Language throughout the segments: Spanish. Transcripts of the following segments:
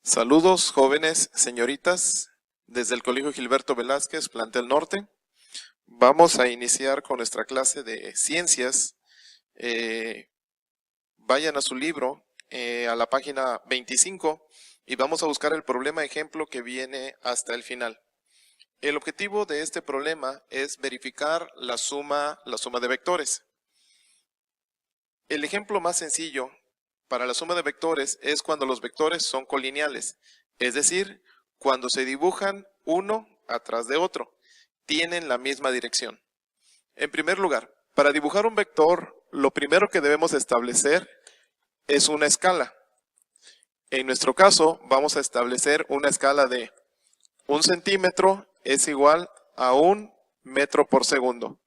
Saludos jóvenes señoritas desde el Colegio Gilberto Velázquez, Plantel Norte. Vamos a iniciar con nuestra clase de ciencias. Vayan a su libro, a la página 25 y vamos a buscar el problema ejemplo que viene hasta el final. El objetivo de este problema es verificar la suma de vectores. El ejemplo más sencillo para la suma de vectores es cuando los vectores son colineales, es decir, cuando se dibujan uno atrás de otro, tienen la misma dirección. En primer lugar, para dibujar un vector, lo primero que debemos establecer es una escala. En nuestro caso, vamos a establecer una escala de 1 centímetro es igual a 1 metro por segundo.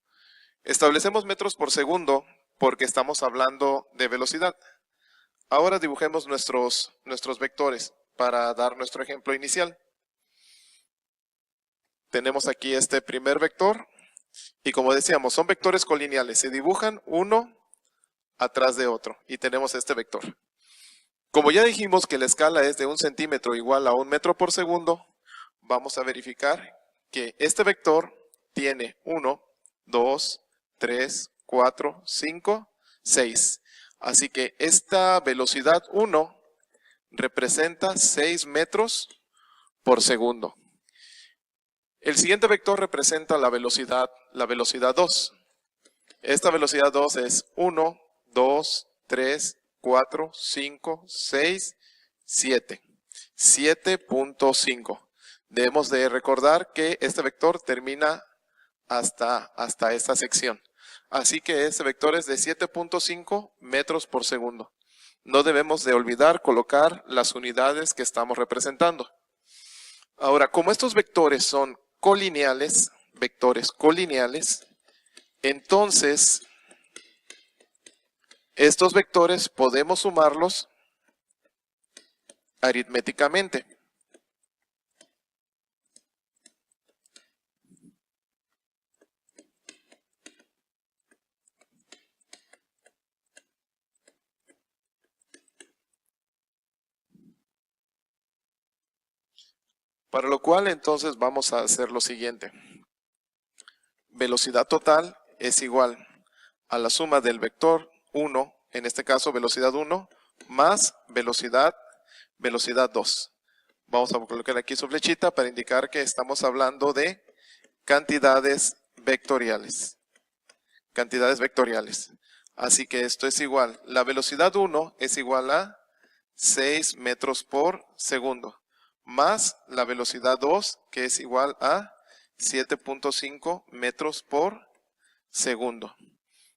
Establecemos metros por segundo porque estamos hablando de velocidad. Ahora dibujemos nuestros vectores para dar nuestro ejemplo inicial. Tenemos aquí este primer vector y como decíamos, son vectores colineales, se dibujan uno atrás de otro y tenemos este vector. Como ya dijimos que la escala es de 1 centímetro igual a 1 metro por segundo, vamos a verificar que este vector tiene 1, 2, 3, 4, 5, 6. Así que esta velocidad 1 representa 6 metros por segundo. El siguiente vector representa la velocidad 2. Esta velocidad 2 es 1, 2, 3, 4, 5, 6, 7. 7.5. Debemos de recordar que este vector termina hasta esta sección. Así que este vector es de 7.5 metros por segundo. No debemos de olvidar colocar las unidades que estamos representando. Ahora, como estos vectores son colineales, entonces estos vectores podemos sumarlos aritméticamente. Para lo cual entonces vamos a hacer lo siguiente. Velocidad total es igual a la suma del vector 1, en este caso velocidad 1, más velocidad 2. Vamos a colocar aquí su flechita para indicar que estamos hablando de cantidades vectoriales. Así que esto es igual, la velocidad 1 es igual a 6 metros por segundo, más la velocidad 2, que es igual a 7.5 metros por segundo.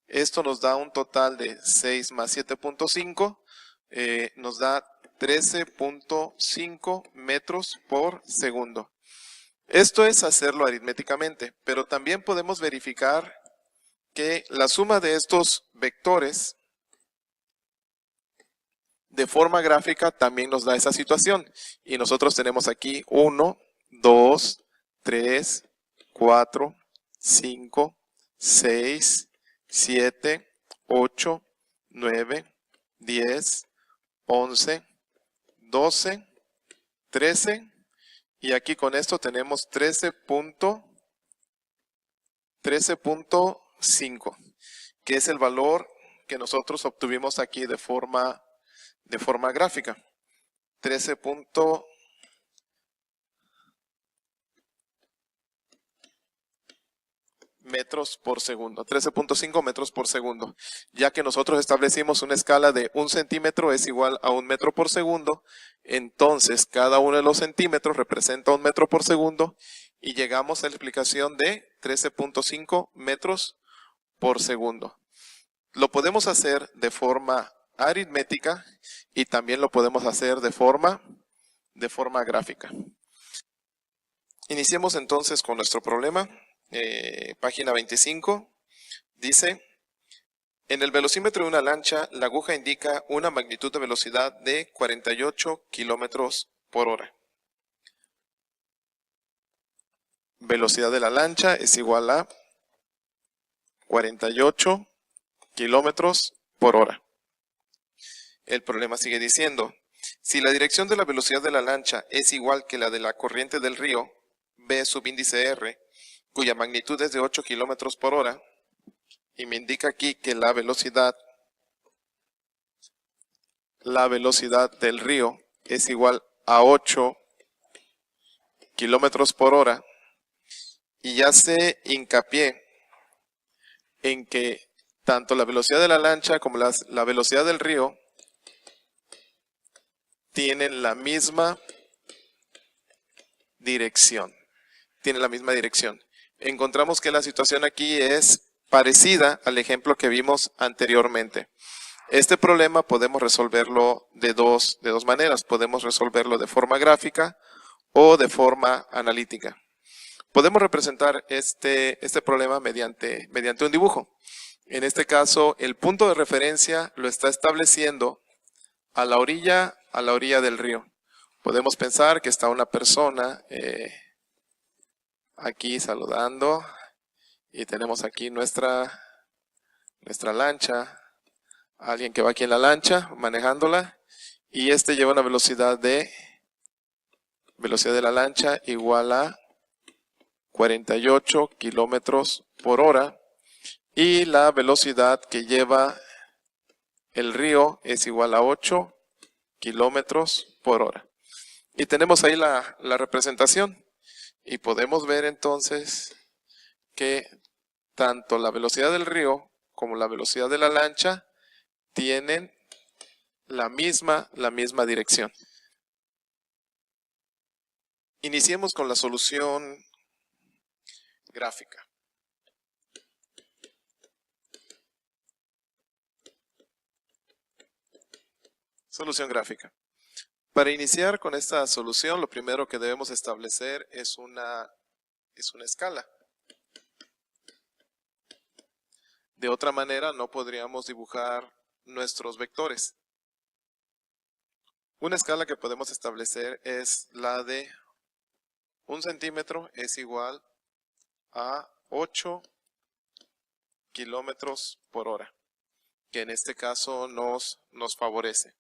Esto nos da un total de 6 más 7.5, nos da 13.5 metros por segundo. Esto es hacerlo aritméticamente, pero también podemos verificar que la suma de estos vectores de forma gráfica también nos da esa situación. Y nosotros tenemos aquí 1, 2, 3, 4, 5, 6, 7, 8, 9, 10, 11, 12, 13 y aquí con esto tenemos 13.5, que es el valor que nosotros obtuvimos aquí de forma gráfica. 13.5 metros por segundo, 13.5 metros por segundo, ya que nosotros establecimos una escala de 1 centímetro es igual a 1 metro por segundo, entonces cada uno de los centímetros representa 1 metro por segundo y llegamos a la explicación de 13.5 metros por segundo. Lo podemos hacer de forma aritmética y también lo podemos hacer de forma gráfica. Iniciemos entonces con nuestro problema. Página 25 dice: en el velocímetro de una lancha, la aguja indica una magnitud de velocidad de 48 kilómetros por hora. Velocidad de la lancha es igual a 48 kilómetros por hora. El problema sigue diciendo: Si la dirección de la velocidad de la lancha es igual que la de la corriente del río, V subíndice R, cuya magnitud es de 8 kilómetros por hora, y me indica aquí que la velocidad del río es igual a 8 kilómetros por hora, y ya se hincapié en que tanto la velocidad de la lancha como la velocidad del río tienen la misma dirección. Encontramos que la situación aquí es parecida al ejemplo que vimos anteriormente. Este problema podemos resolverlo de dos maneras. Podemos resolverlo de forma gráfica o de forma analítica. Podemos representar este problema mediante un dibujo. En este caso, el punto de referencia lo está estableciendo a la orilla del río. Podemos pensar que está una persona aquí saludando y tenemos aquí nuestra lancha, alguien que va aquí en la lancha manejándola, y este lleva una velocidad de la lancha igual a 48 kilómetros por hora, y la velocidad que lleva el río es igual a 8 kilómetros por hora. Y tenemos ahí la representación, y podemos ver entonces que tanto la velocidad del río como la velocidad de la lancha tienen la misma dirección. Iniciemos con la solución gráfica. Solución gráfica. Para iniciar con esta solución, lo primero que debemos establecer es una escala. De otra manera, no podríamos dibujar nuestros vectores. Una escala que podemos establecer es la de 1 centímetro es igual a 8 kilómetros por hora, que en este caso nos favorece.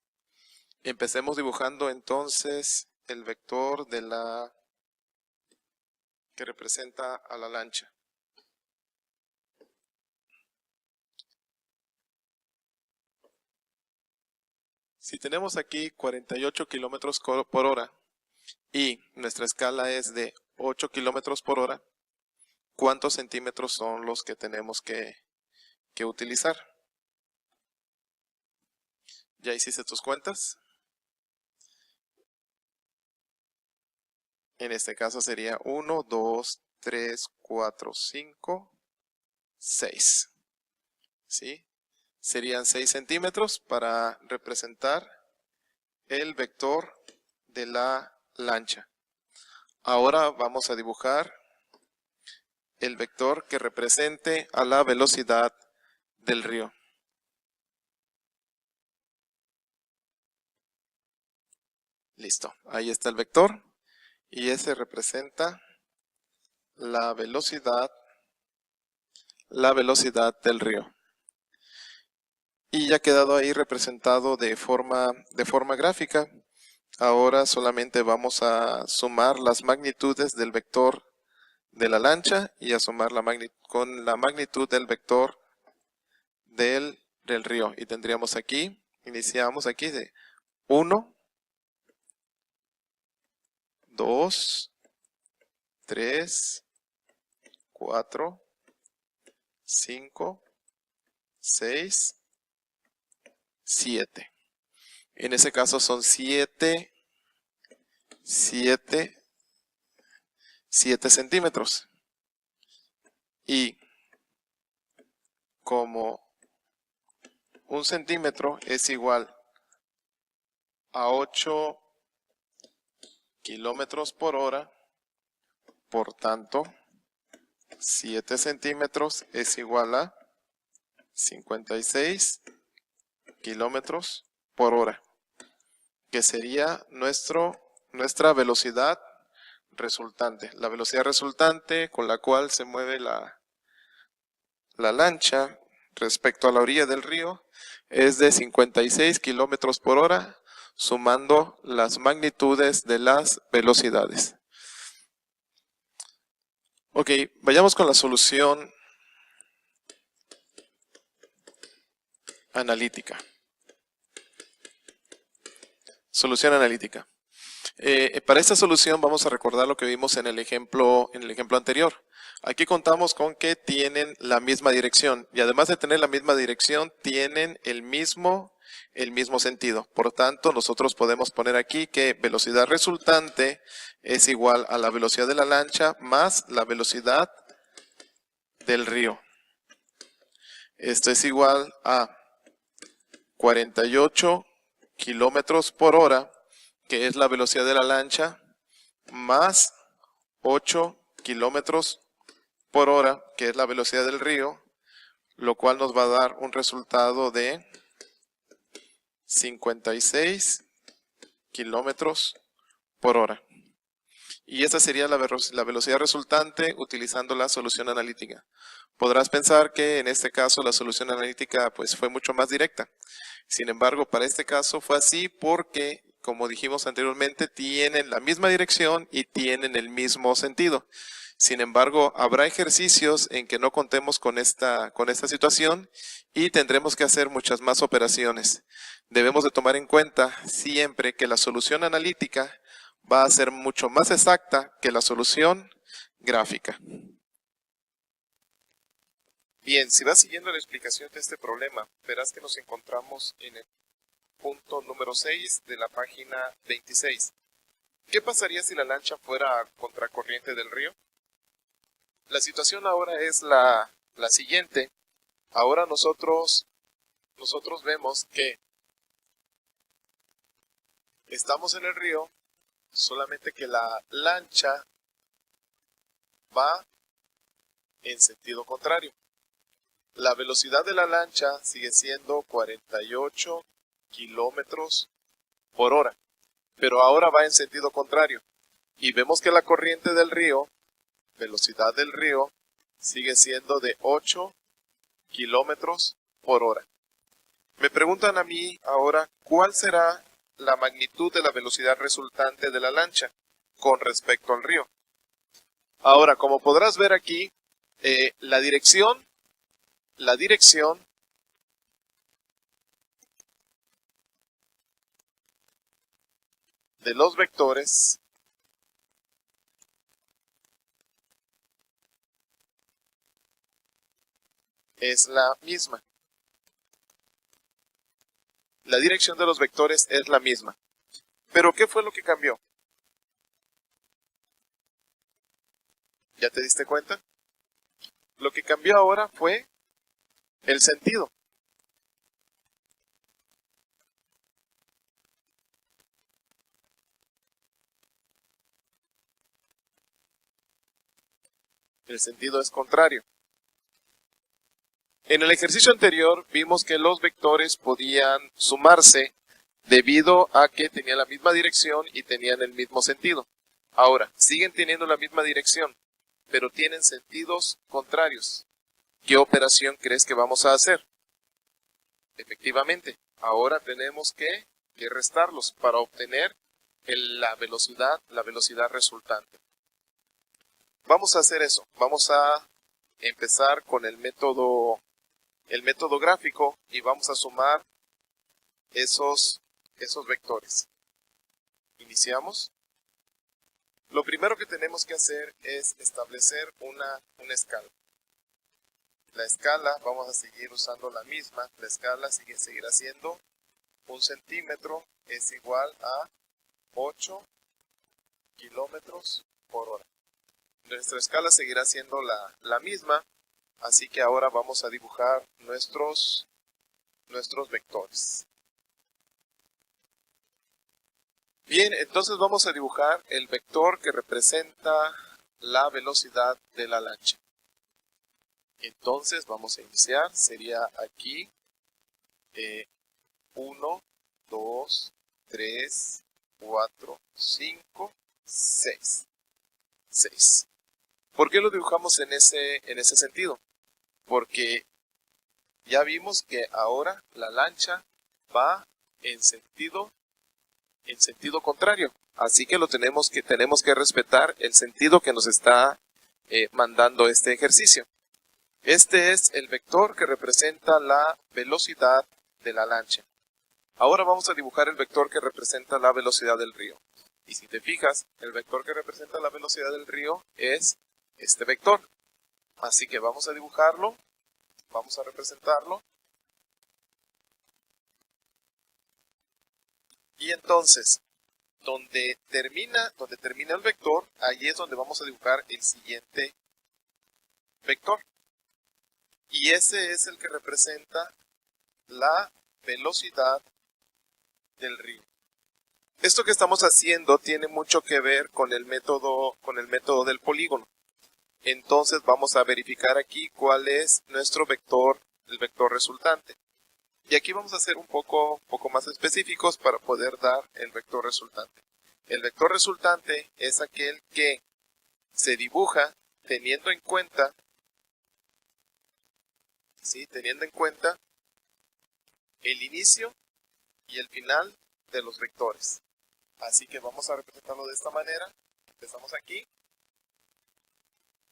Empecemos dibujando entonces el vector que representa a la lancha. Si tenemos aquí 48 kilómetros por hora y nuestra escala es de 8 kilómetros por hora, ¿cuántos centímetros son los que tenemos que utilizar? ¿Ya hiciste tus cuentas? En este caso sería 1, 2, 3, 4, 5, 6. ¿Sí? Serían 6 centímetros para representar el vector de la lancha. Ahora vamos a dibujar el vector que represente a la velocidad del río. Listo, ahí está el vector. Y ese representa la velocidad del río. Y ya ha quedado ahí representado de forma gráfica. Ahora solamente vamos a sumar las magnitudes del vector de la lancha y a sumar con la magnitud del vector del río. Y tendríamos aquí, iniciamos aquí de 1, 2, 3, 4, 5, 6, 7. En ese caso son 7 centímetros. Y como 1 centímetro es igual a 8 kilómetros por hora, por tanto, 7 centímetros es igual a 56 kilómetros por hora, que sería nuestra velocidad resultante. La velocidad resultante con la cual se mueve la lancha respecto a la orilla del río es de 56 kilómetros por hora sumando las magnitudes de las velocidades. Ok, vayamos con la solución analítica. Solución analítica. Para esta solución vamos a recordar lo que vimos en el ejemplo anterior. Aquí contamos con que tienen la misma dirección y además de tener la misma dirección tienen el mismo sentido. Por tanto, nosotros podemos poner aquí que velocidad resultante es igual a la velocidad de la lancha más la velocidad del río. Esto es igual a 48 kilómetros por hora, que es la velocidad de la lancha, más 8 kilómetros por hora, que es la velocidad del río, lo cual nos va a dar un resultado de 56 kilómetros por hora. Y esta sería la velocidad resultante utilizando la solución analítica. Podrás pensar que en este caso la solución analítica pues fue mucho más directa. Sin embargo, para este caso fue así porque, como dijimos anteriormente, tienen la misma dirección y tienen el mismo sentido. Sin embargo, habrá ejercicios en que no contemos con esta situación y tendremos que hacer muchas más operaciones. Debemos de tomar en cuenta siempre que la solución analítica va a ser mucho más exacta que la solución gráfica. Bien, si vas siguiendo la explicación de este problema, verás que nos encontramos en el punto número 6 de la página 26. ¿Qué pasaría si la lancha fuera a contracorriente del río? La situación ahora es la siguiente. Ahora nosotros vemos que estamos en el río, solamente que la lancha va en sentido contrario. La velocidad de la lancha sigue siendo 48 kilómetros por hora, pero ahora va en sentido contrario. Y vemos que la corriente del río, velocidad del río, sigue siendo de 8 kilómetros por hora. Me preguntan a mí ahora, ¿cuál será la magnitud de la velocidad resultante de la lancha con respecto al río? Ahora, como podrás ver aquí, la dirección de los vectores es la misma. La dirección de los vectores es la misma. ¿Pero qué fue lo que cambió? ¿Ya te diste cuenta? Lo que cambió ahora fue el sentido. El sentido es contrario. En el ejercicio anterior vimos que los vectores podían sumarse debido a que tenían la misma dirección y tenían el mismo sentido. Ahora, siguen teniendo la misma dirección, pero tienen sentidos contrarios. ¿Qué operación crees que vamos a hacer? Efectivamente, ahora tenemos que restarlos para obtener la velocidad resultante. Vamos a hacer eso. Vamos a empezar con el método gráfico y vamos a sumar esos vectores. Iniciamos. Lo primero que tenemos que hacer es establecer una escala. La escala vamos a seguir usando la misma. La escala seguirá siendo 1 centímetro es igual a 8 kilómetros por hora. Nuestra escala seguirá siendo la misma, así que ahora vamos a dibujar nuestros vectores. Bien, entonces vamos a dibujar el vector que representa la velocidad de la lancha. Entonces vamos a iniciar, sería aquí 1, 2, 3, 4, 5, 6. 6. ¿Por qué lo dibujamos en ese sentido? Porque ya vimos que ahora la lancha va en sentido en sentido contrario. Así que tenemos que respetar el sentido que nos está mandando este ejercicio. Este es el vector que representa la velocidad de la lancha. Ahora vamos a dibujar el vector que representa la velocidad del río. Y si te fijas, el vector que representa la velocidad del río es este vector. Así que vamos a dibujarlo, vamos a representarlo. Y entonces, donde termina el vector, ahí es donde vamos a dibujar el siguiente vector. Y ese es el que representa la velocidad del río. Esto que estamos haciendo tiene mucho que ver con el método del polígono. Entonces vamos a verificar aquí cuál es nuestro vector, el vector resultante. Y aquí vamos a ser un poco más específicos para poder dar el vector resultante. El vector resultante es aquel que se dibuja teniendo en cuenta el inicio y el final de los vectores. Así que vamos a representarlo de esta manera. Empezamos aquí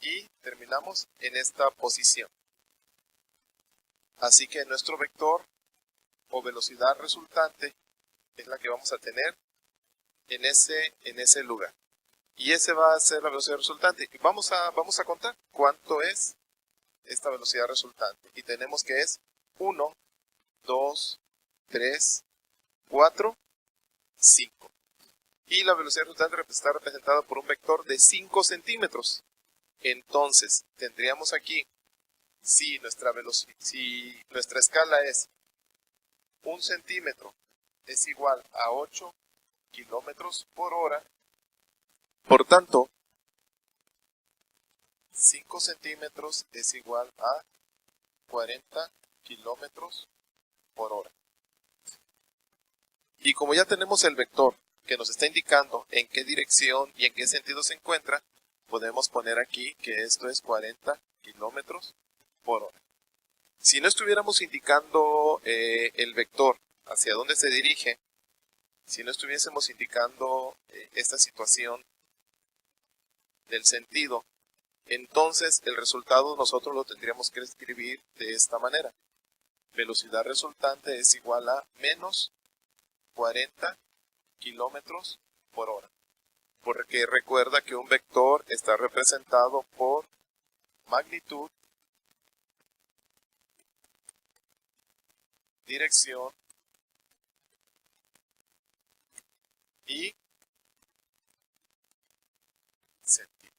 y terminamos en esta posición. Así que nuestro vector o velocidad resultante es la que vamos a tener en ese lugar. Y ese va a ser la velocidad resultante. Y vamos a contar cuánto es esta velocidad resultante. Y tenemos que es 1, 2, 3, 4, 5. Y la velocidad resultante está representada por un vector de 5 centímetros. Entonces, tendríamos aquí, si nuestra escala es 1 centímetro es igual a 8 kilómetros por hora, por tanto, 5 centímetros es igual a 40 kilómetros por hora. Y como ya tenemos el vector que nos está indicando en qué dirección y en qué sentido se encuentra, podemos poner aquí que esto es 40 kilómetros por hora. Si no estuviéramos indicando el vector hacia dónde se dirige, si no estuviésemos indicando esta situación del sentido, entonces el resultado nosotros lo tendríamos que escribir de esta manera. Velocidad resultante es igual a menos 40 kilómetros por hora. Porque recuerda que un vector está representado por magnitud, dirección y sentido.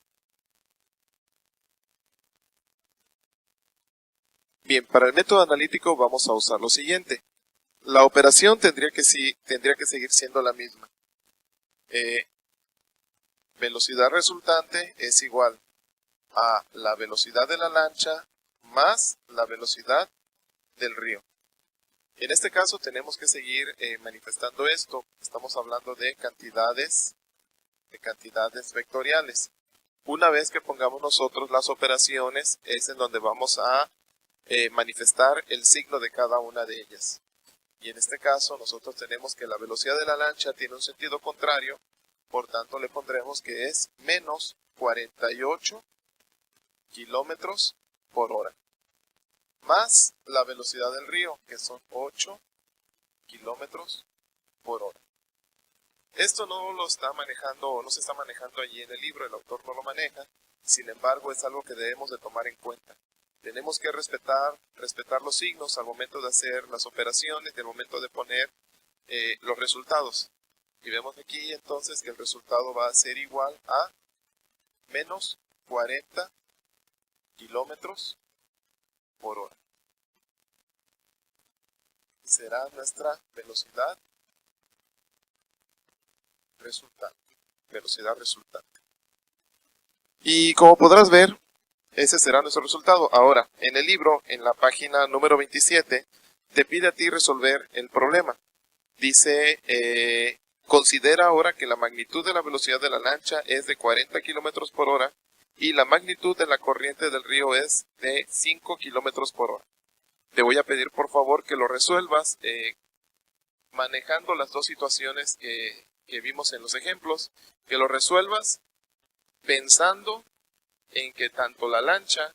Bien, para el método analítico vamos a usar lo siguiente. La operación tendría que seguir siendo la misma. Velocidad resultante es igual a la velocidad de la lancha más la velocidad del río. En este caso tenemos que seguir manifestando esto. Estamos hablando de cantidades vectoriales. Una vez que pongamos nosotros las operaciones, es en donde vamos a manifestar el signo de cada una de ellas. Y en este caso nosotros tenemos que la velocidad de la lancha tiene un sentido contrario, por tanto le pondremos que es menos 48 kilómetros por hora. Más la velocidad del río, que son 8 kilómetros por hora. Esto no lo está manejando o no se está manejando allí en el libro, el autor no lo maneja, sin embargo es algo que debemos de tomar en cuenta. Tenemos que respetar los signos al momento de hacer las operaciones y al momento de poner los resultados. Y vemos aquí entonces que el resultado va a ser igual a menos 40 kilómetros por hora. Será nuestra velocidad resultante. Y como podrás ver, ese será nuestro resultado. Ahora, en el libro, en la página número 27, te pide a ti resolver el problema. Dice, considera ahora que la magnitud de la velocidad de la lancha es de 40 kilómetros por hora y la magnitud de la corriente del río es de 5 kilómetros por hora. Te voy a pedir por favor que lo resuelvas manejando las dos situaciones que vimos en los ejemplos, que lo resuelvas pensando en que tanto la lancha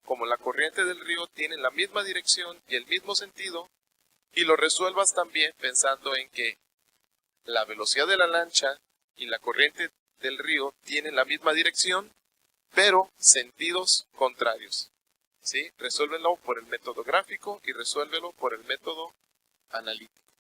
como la corriente del río tienen la misma dirección y el mismo sentido, y lo resuelvas también pensando en que la velocidad de la lancha y la corriente del río tienen la misma dirección, pero sentidos contrarios. ¿Sí? Resuélvelo por el método gráfico y resuélvelo por el método analítico.